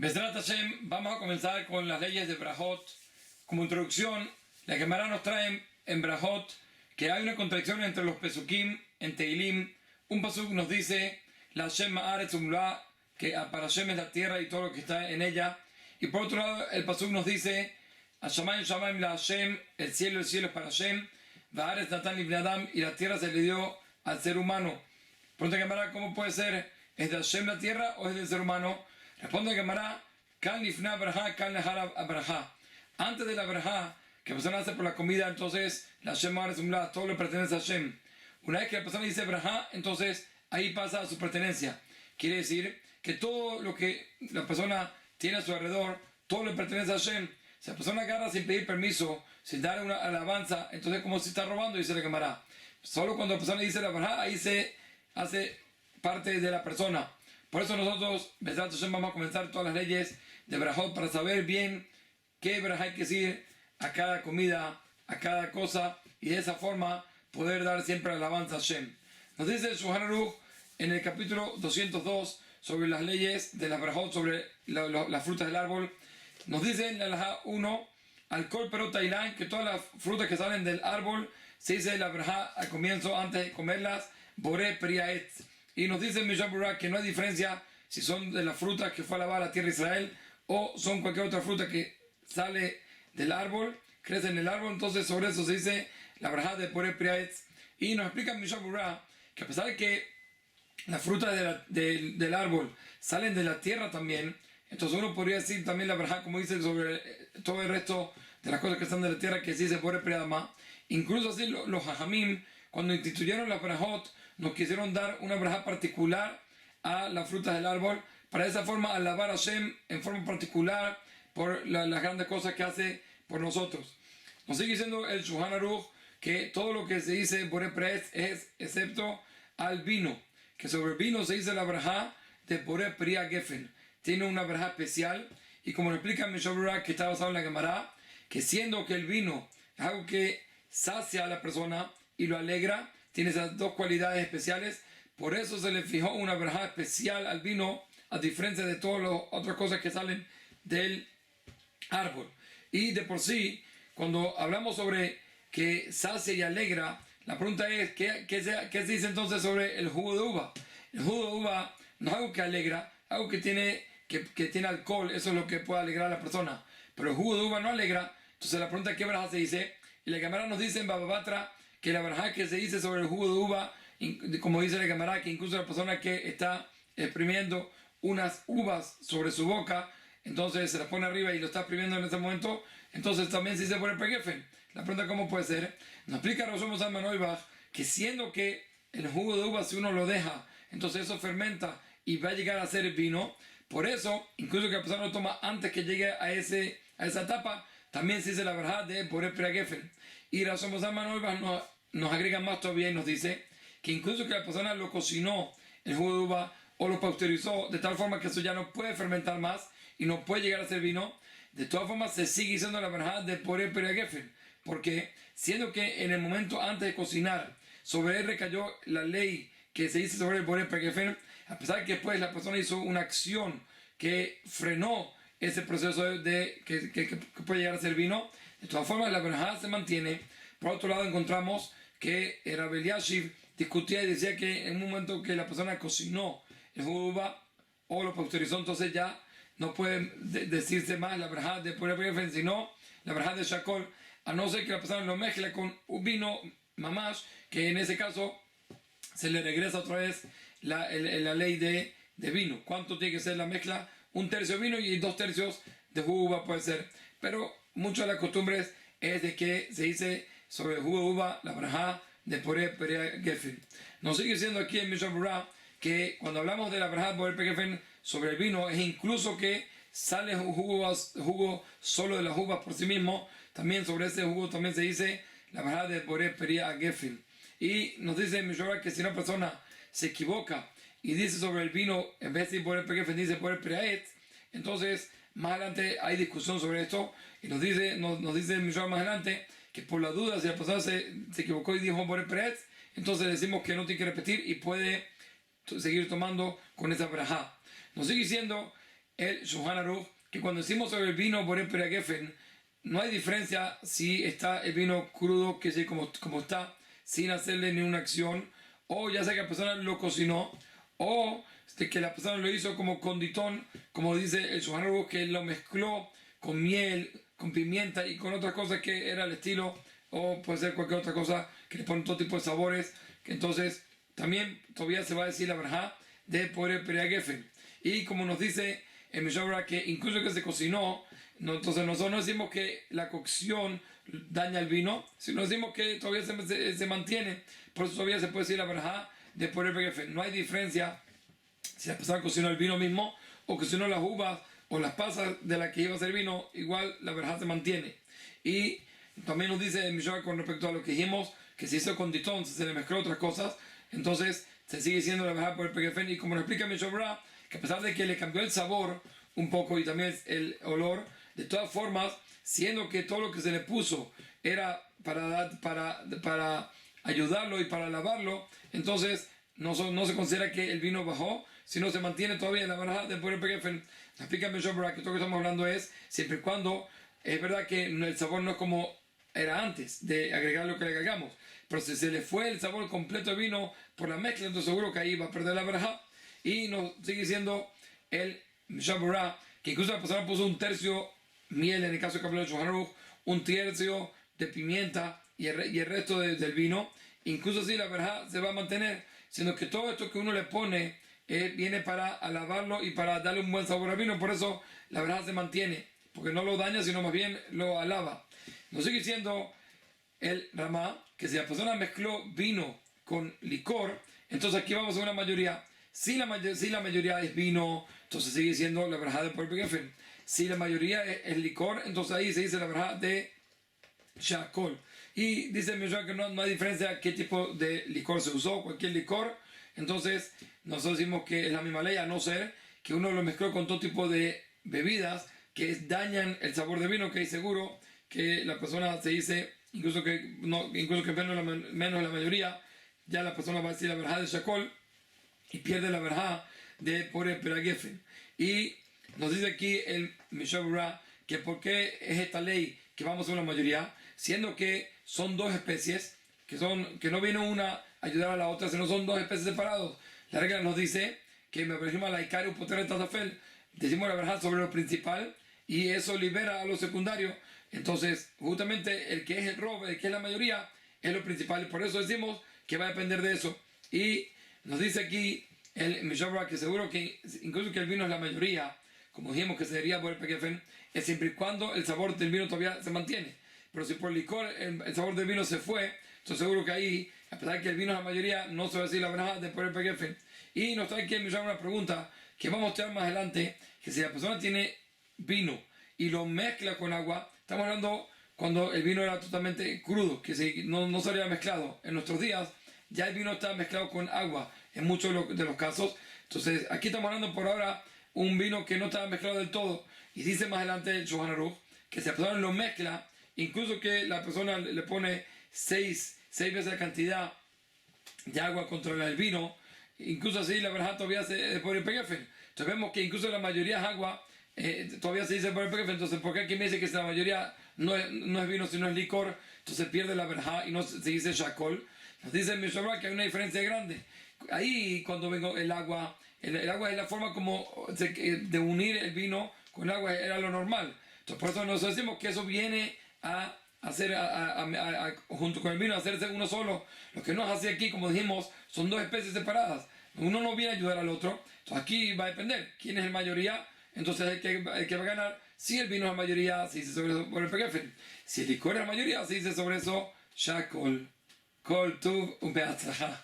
Besrat Hashem, vamos a comenzar con las leyes de Brajot. Como introducción, la Gemara nos trae en Brajot que hay una contradicción entre los Pesukim en Teilim. Un pasuk nos dice, la Hashem Ma'aretz Umla, que para Hashem es la tierra y todo lo que está en ella. Y por otro lado, el pasuk nos dice, Hashamayim Shamayim la Hashem, el cielo es para Hashem, Va'aretz Natan Ibn Adam, y la tierra se le dio al ser humano. Pregunta Gemara, ¿cómo puede ser? ¿Es de Hashem la tierra o es del ser humano? Responde Gemara, Kan Lifna Braja, Kan Lehara Braja. Antes de la Braja, que la persona hace por la comida, entonces la Hashem Ma'aretz Umla, todo le pertenece a Hashem. Una vez que la persona dice Braja, entonces ahí pasa a su pertenencia. Quiere decir que todo lo que la persona tiene a su alrededor, todo le pertenece a Hashem. Si la persona agarra sin pedir permiso, sin dar una alabanza, entonces como si está robando, dice la Gemara. Solo cuando la persona dice la Braja, ahí se hace parte de la persona. Por eso nosotros, Besrat Hashem, vamos a comenzar todas las leyes de Brajot para saber bien qué Braja hay que decir a cada comida, a cada cosa, y de esa forma poder dar siempre alabanza a Hashem. Nos dice el Shulchan Aruch en el capítulo 202 sobre las leyes de las Brajot, sobre las frutas del árbol. Nos dice en la Halajá 1, Alcohol perot Tailán, que todas las frutas que salen del árbol se dice la Brajá al comienzo, antes de comerlas, Boré Priaet. Y nos dice Mishnah Berurah que no hay diferencia si son de las frutas que fue a lavar la tierra de Israel o son cualquier otra fruta que sale del árbol, crece en el árbol. Entonces sobre eso se dice la Brajá de Boré Priaet. Y nos explica Mishnah Berurah que a pesar de que las frutas del árbol salen de la tierra también, entonces uno podría decir también la Brajá, como dice sobre todo el resto de las cosas que están de la tierra, que se dice Boré Priadama. Incluso así los Jajamim, cuando instituyeron la Brajot, nos quisieron dar una Brajá particular a las frutas del árbol, para de esa forma alabar a Hashem en forma particular por las grandes cosas que hace por nosotros. Nos sigue diciendo el Shulchan Aruch que todo lo que se dice Boré Priaet es excepto al vino, que sobre el vino se dice la Brajá de Boré Priya Gefen. Tiene una Brajá especial, y como lo explica Mishnah Berurah, que está basado en la Gemara, que siendo que el vino es algo que sacia a la persona y lo alegra, tiene esas dos cualidades especiales, por eso se le fijó una Brajá especial al vino, a diferencia de todas las otras cosas que salen del árbol. Y de por sí, cuando hablamos sobre que sacia y alegra, la pregunta es, ¿qué se dice entonces sobre el jugo de uva? El jugo de uva no es algo que alegra, algo que tiene alcohol, eso es lo que puede alegrar a la persona. Pero el jugo de uva no alegra, entonces la pregunta es, ¿qué Brajá se dice? Y la Gemara nos dice en Baba Batra que la Brajá que se dice sobre el jugo de uva, como dice la Gemara, que incluso la persona que está exprimiendo unas uvas sobre su boca, entonces se las pone arriba y lo está exprimiendo en ese momento, entonces también se dice por el pegefen. La pregunta, ¿cómo puede ser? Nos explica Rosh Moshe Noibach que siendo que el jugo de uva, si uno lo deja, entonces eso fermenta y va a llegar a ser vino. Por eso, incluso que la persona lo toma antes que llegue a esa etapa, también se dice la verdad de Boré Priya Gefen. Y Rosh Moshe Noibach nos agrega más todavía y nos dice que incluso que la persona lo cocinó, el jugo de uva, o lo pasteurizó de tal forma que eso ya no puede fermentar más y no puede llegar a ser vino, de todas formas se sigue diciendo la verdad de Boré Priya Gefen. Porque siendo que en el momento antes de cocinar, sobre él recayó la ley que se dice sobre el Boré Priya Gefen, a pesar de que después la persona hizo una acción que frenó ese proceso que puede llegar a ser vino, de todas formas la verdad se mantiene. Por otro lado encontramos que Rabbi Eliashiv discutía y decía que en un momento que la persona cocinó el jugo de uva o lo pasteurizó, entonces ya no puede decirse más la verdad de Boré Priya Gefen, sino la verdad de Shakol, a no ser que la persona lo mezcle con un vino mamash, que en ese caso se le regresa otra vez la ley de vino. ¿Cuánto tiene que ser la mezcla? 1/3 de vino y 2/3 de jugo de uva puede ser. Pero muchas de las costumbres es de que se dice sobre el jugo de uva la brajá de Boré Priya Gefen. Nos sigue diciendo aquí en Mishnah Berurah que cuando hablamos de la brajá de Boré Priya Gefen sobre el vino, es incluso que sale jugo solo de las uvas por sí mismo. También sobre ese jugo también se dice la verdad de Boré Priya Gefen. Y nos dice Mishnah Berurah que si una persona se equivoca y dice sobre el vino, en vez de Boré Priya Gefen dice Boré Priaet, entonces más adelante hay discusión sobre esto, y nos dice Mishnah Berurah más adelante que por la duda, si la persona se equivocó y dijo Boré Priaet, entonces decimos que no tiene que repetir y puede seguir tomando con esa brajá. Nos sigue diciendo el Shulchan Aruch que cuando decimos sobre el vino Borei Peri HaGefen, no hay diferencia si está el vino crudo, que es como está, sin hacerle ninguna acción, o ya sea que la persona lo cocinó, o que la persona lo hizo como conditón, como dice el Shulchan Aruch, que lo mezcló con miel, con pimienta y con otras cosas que era el estilo, o puede ser cualquier otra cosa que le ponen todo tipo de sabores, que entonces también todavía se va a decir la verajá de Borei Peri HaGefen. Y como nos dice el Mishabra que incluso que se cocinó, entonces nosotros no decimos que la cocción daña el vino, sino decimos que todavía se mantiene, por eso todavía se puede decir la verajá de Borei Peri HaGefen. No hay diferencia si la persona cocinó el vino mismo o cocinó las uvas o las pasas de la que iba a ser vino, igual la verajá se mantiene. Y también nos dice el Mishabra con respecto a lo que dijimos, que si hizo conditón, si se le mezcló otras cosas, entonces se sigue siendo la verajá por el Peri HaGefen. Y como nos explica el Mishabra, que a pesar de que le cambió el sabor un poco y también el olor, de todas formas, siendo que todo lo que se le puso era para ayudarlo y para lavarlo, entonces no se considera que el vino bajó, sino se mantiene todavía en la verajá de Borei Peri HaGefen. Explica el Mishabra que todo lo que estamos hablando es siempre y cuando es verdad que el sabor no es como era antes de agregar lo que le agregamos, pero si se le fue el sabor completo del vino por la mezcla, entonces seguro que ahí va a perder la verajá. Y nos sigue siendo el Mishabra que incluso la persona puso un tercio miel, en el caso que habló de Shulchan Aruch, un tercio de pimienta y el resto del vino, incluso así la verajá se va a mantener, sino que todo esto que uno le pone viene para alabarlo y para darle un buen sabor al vino, por eso la verajá se mantiene, porque no lo daña, sino más bien lo alaba. Nos sigue diciendo el Ramá que si la persona mezcló vino con licor, entonces aquí vamos a una mayoría. Si la mayoría es vino, entonces sigue siendo la verajá de Borei Peri HaGefen. Si la mayoría es licor, entonces ahí se dice la verajá de Shakol. Y dice el Mishabra que no hay diferencia qué tipo de licor se usó, cualquier licor. Entonces nosotros decimos que es la misma ley, a no ser que uno lo mezcló con todo tipo de bebidas que dañan el sabor de vino, que es seguro que la persona se dice, incluso que menos la mayoría, ya la persona va a decir la verajá de Shakol y pierde la verajá de Borei Peri HaGefen. Y nos dice aquí el Mishabra que por qué es esta ley que vamos a una mayoría, siendo que son dos especies, que no viene una a ayudar a la otra, sino son dos especies separados. La regla nos dice que me parece la Ikaru Poter Tatafel, decimos la verajá sobre lo principal y eso libera a lo secundario. Entonces, justamente el que es el robo, el que es la mayoría, es lo principal y por eso decimos que va a depender de eso. Y nos dice aquí el Mishabra que seguro que incluso que el vino es la mayoría, como dijimos que sería Borei Peri HaGefen, es siempre y cuando el sabor del vino todavía se mantiene. Pero si por licor el sabor del vino se fue, estoy seguro que ahí, a pesar de que el vino es la mayoría, no se va a decir la verajá de Borei Peri HaGefen. Y nos trae aquí el Mishabra una pregunta que vamos a mostrar más adelante, que si la persona tiene vino y lo mezcla con agua, estamos hablando cuando el vino era totalmente crudo, que no se había mezclado. En nuestros días ya el vino está mezclado con agua en muchos de los casos. Entonces aquí estamos hablando por ahora un vino que no estaba mezclado del todo. Y dice más adelante el Shulchan Aruch que si la persona lo mezcla, incluso que la persona le pone seis veces la cantidad de agua contra el vino, incluso así la verajá todavía se Borei Peri HaGefen. Entonces vemos que incluso la mayoría es agua, todavía se dice Borei Peri HaGefen. Entonces, ¿por qué aquí me dice que si la mayoría no es vino sino es licor? Entonces pierde la verajá y no se dice Shakol. Nos dice el Mishabra que hay una diferencia grande. Ahí cuando vengo el agua es la forma como de unir el vino con el agua, era lo normal. Entonces por eso nosotros decimos que eso viene a hacer junto con el vino a hacerse uno solo. Lo que nos hace aquí, como dijimos, son dos especies separadas. Uno no viene a ayudar al otro. Entonces aquí va a depender quién es el mayoría. Entonces el que va a ganar, si el vino es la mayoría, se dice sobre eso Borei Peri HaGefen. Si el licor es la mayoría, se dice sobre eso Shakol. Kol Tuv u'Be'atzlacha.